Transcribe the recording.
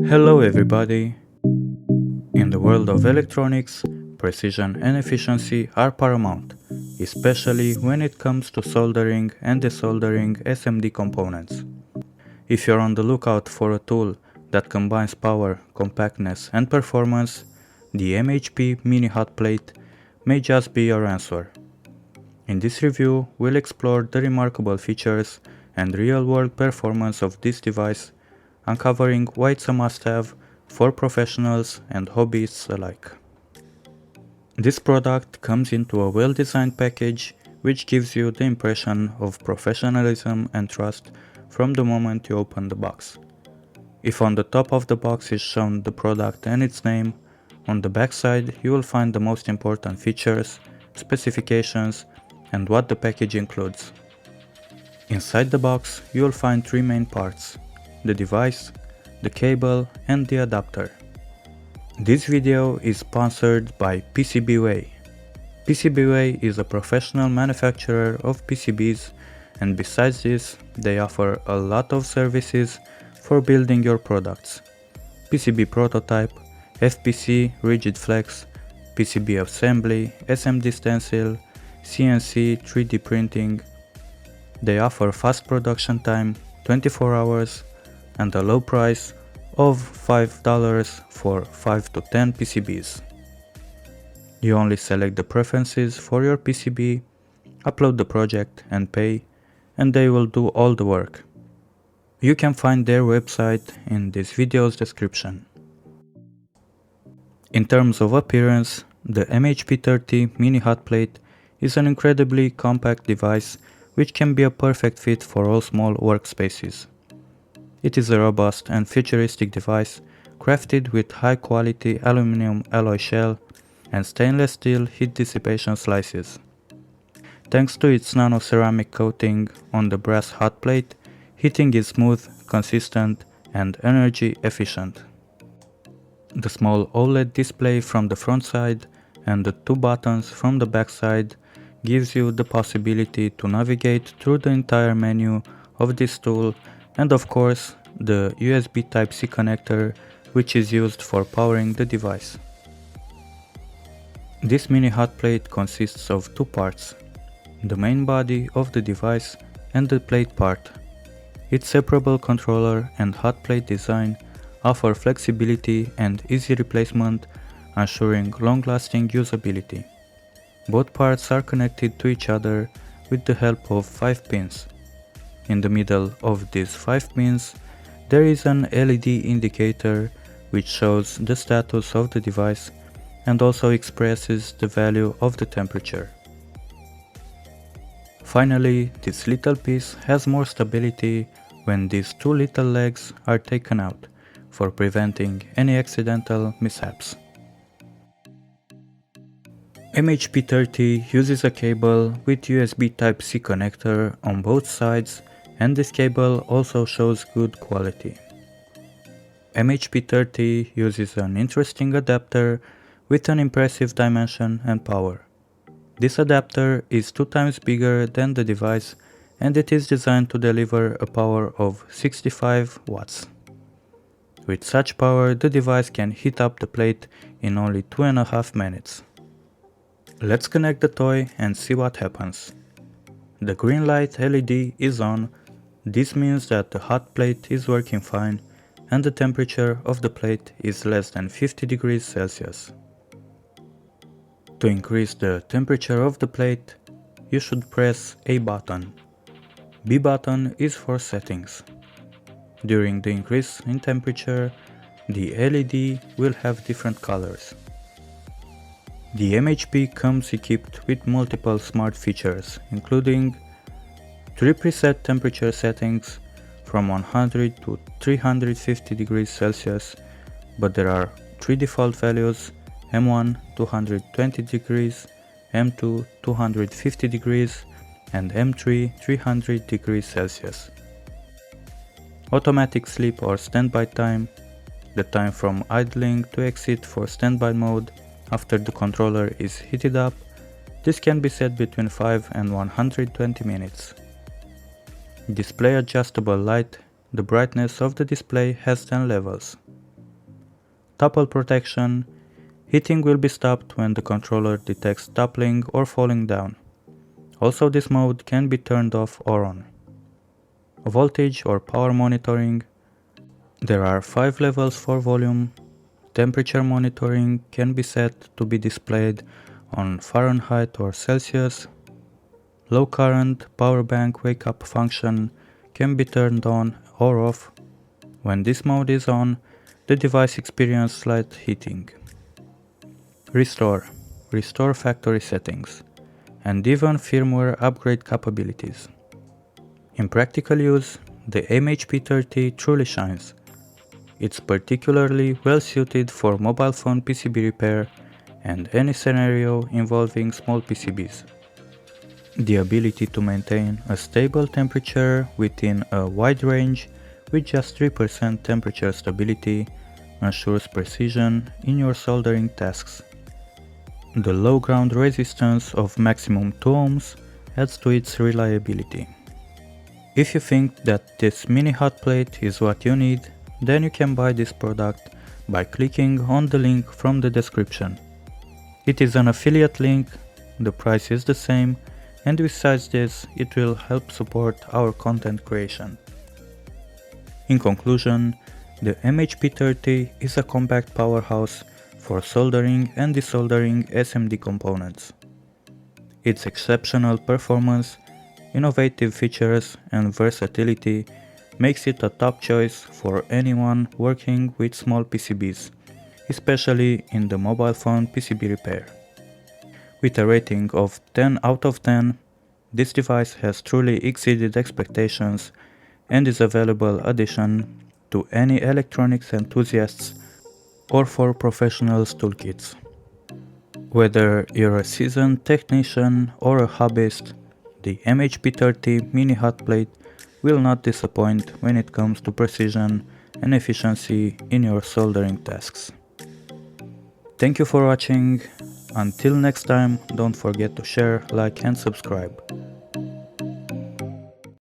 Hello everybody! In the world of electronics, precision and efficiency are paramount, especially when it comes to soldering and desoldering SMD components. If you're on the lookout for a tool that combines power, compactness and performance, the MHP Mini Hot Plate may just be your answer. In this review, we'll explore the remarkable features and real-world performance of this device, uncovering why it's a must-have for professionals and hobbyists alike. This product comes into a well-designed package which gives you the impression of professionalism and trust from the moment you open the box. If on the top of the box is shown the product and its name, on the back side you will find the most important features, specifications, and what the package includes. Inside the box you will find three main parts: the device, the cable and the adapter. This video is sponsored by PCBWay. PCBWay is a professional manufacturer of PCBs, and besides this, they offer a lot of services for building your products: PCB prototype, FPC, rigid flex, PCB assembly, SMD stencil, CNC, 3D printing. They offer fast production time, 24 hours, and a low price of $5 for 5 to 10 PCBs. You only select the preferences for your PCB, upload the project and pay, and they will do all the work. You can find their website in this video's description. In terms of appearance, the MHP30 Mini Hot Plate is an incredibly compact device which can be a perfect fit for all small workspaces. It is a robust and futuristic device crafted with high-quality aluminum alloy shell and stainless steel heat dissipation slices. Thanks to its nano-ceramic coating on the brass hot plate, heating is smooth, consistent, and energy efficient. The small OLED display from the front side and the two buttons from the back side gives you the possibility to navigate through the entire menu of this tool, and of course the USB Type-C connector, which is used for powering the device. This mini hot plate consists of two parts: the main body of the device and the plate part. Its separable controller and hot plate design offer flexibility and easy replacement, ensuring long-lasting usability. Both parts are connected to each other with the help of 5 pins. In the middle of these 5 pins, there is an LED indicator which shows the status of the device and also expresses the value of the temperature. Finally, this little piece has more stability when these two little legs are taken out, for preventing any accidental mishaps. MHP30 uses a cable with USB Type-C connector on both sides, and this cable also shows good quality. MHP30 uses an interesting adapter with an impressive dimension and power. This adapter is 2 times bigger than the device, and it is designed to deliver a power of 65 watts. With such power, the device can heat up the plate in only 2.5 minutes. Let's connect the toy and see what happens. The green light LED is on. This means that the hot plate is working fine and the temperature of the plate is less than 50 degrees Celsius. To increase the temperature of the plate, you should press A button. B button is for settings. During the increase in temperature, the LED will have different colors. The MHP comes equipped with multiple smart features, including 3 preset temperature settings from 100 to 350 degrees Celsius, but there are 3 default values: M1 220 degrees, M2 250 degrees, and M3 300 degrees Celsius. Automatic sleep or standby time, the time from idling to exit for standby mode after the controller is heated up. This can be set between 5 and 120 minutes. Display adjustable light, the brightness of the display has 10 levels. Topple protection. Heating will be stopped when the controller detects toppling or falling down. Also, this mode can be turned off or on. Voltage or power monitoring. There are 5 levels for volume. Temperature monitoring can be set to be displayed on Fahrenheit or Celsius. Low current power bank wake up function can be turned on or off. When this mode is on, the device experiences slight heating. Restore factory settings, and even firmware upgrade capabilities. In practical use, the MHP30 truly shines. It's particularly well suited for mobile phone PCB repair and any scenario involving small PCBs. The ability to maintain a stable temperature within a wide range with just 3% temperature stability ensures precision in your soldering tasks. The low ground resistance of maximum 2 ohms adds to its reliability. If you think that this mini hot plate is what you need, then you can buy this product by clicking on the link from the description. It is an affiliate link, the price is the same, and besides this, it will help support our content creation. In conclusion, the MHP30 is a compact powerhouse for soldering and desoldering SMD components. Its exceptional performance, innovative features, and versatility makes it a top choice for anyone working with small PCBs, especially in the mobile phone PCB repair. With a rating of 10 out of 10, this device has truly exceeded expectations and is a valuable addition to any electronics enthusiasts or for professionals toolkits. Whether you're a seasoned technician or a hobbyist, the MHP30 mini hot plate will not disappoint when it comes to precision and efficiency in your soldering tasks. Thank you for watching. Until next time, don't forget to share, like and subscribe.